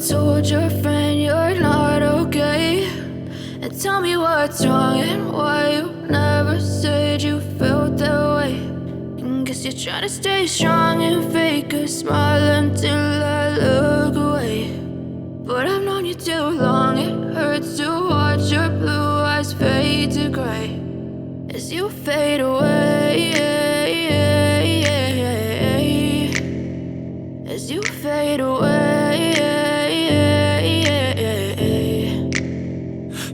told your friend you're not okay? And tell me what's wrong and why you never said you felt that way. And guess you're trying to stay strong and fake a smile until I look away. But I've known you too long, it hurts to watch your blue eyes fade to gray as you fade away, as you fade away.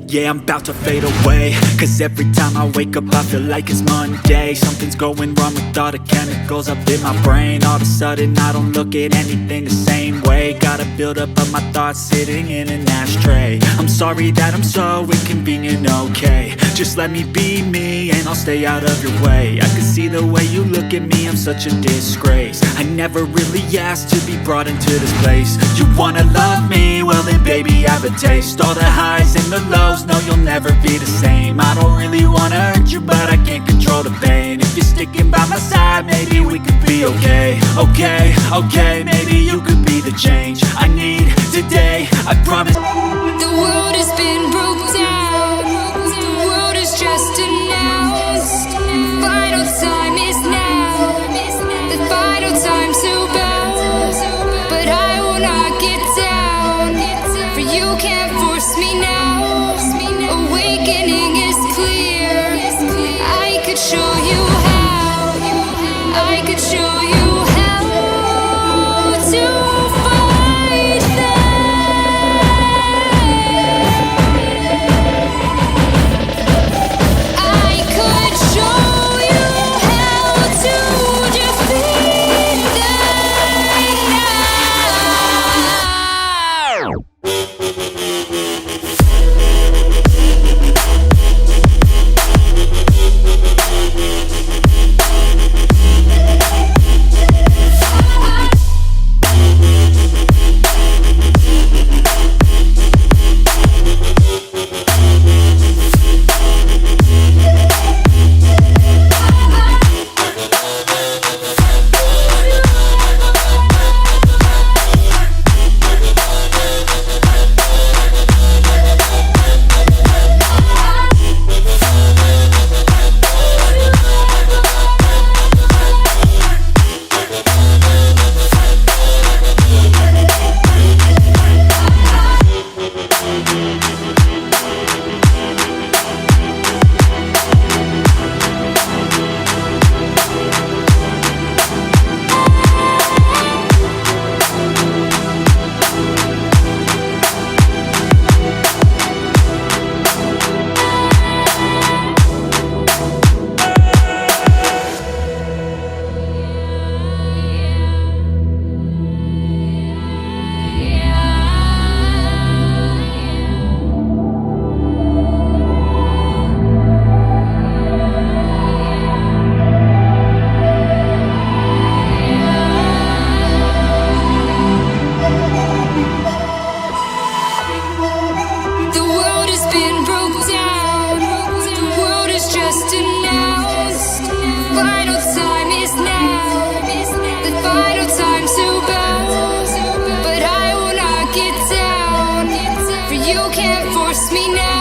Yeah, I'm about to fade away, cause every time I wake up I feel like it's Monday. Something's going wrong with all the chemicals up in my brain. All of a sudden I don't look at anything the same way. Gotta build up of my thoughts sitting in an ashtray. I'm sorry that I'm so inconvenient, okay? Just let me be me and I'll stay out of your way. I can see the way you look at me, I'm such a disgrace. I never really asked to be brought into this place. You wanna love me? Well then baby have a taste. All the highs and the lows, no you'll never be the same. I don't really wanna hurt you but I can't control the pain. If you're sticking by my side maybe we could be okay. Okay, maybe you could be the change I need today, I promise. The world has been broke down, the world is just announced. Final time is now, the final time to bounce. But I will not get down, for you can't force me now. Awakening is clear, I could show you how, I could show you how to fight them. I could show you how to defeat them now. You can't force me now.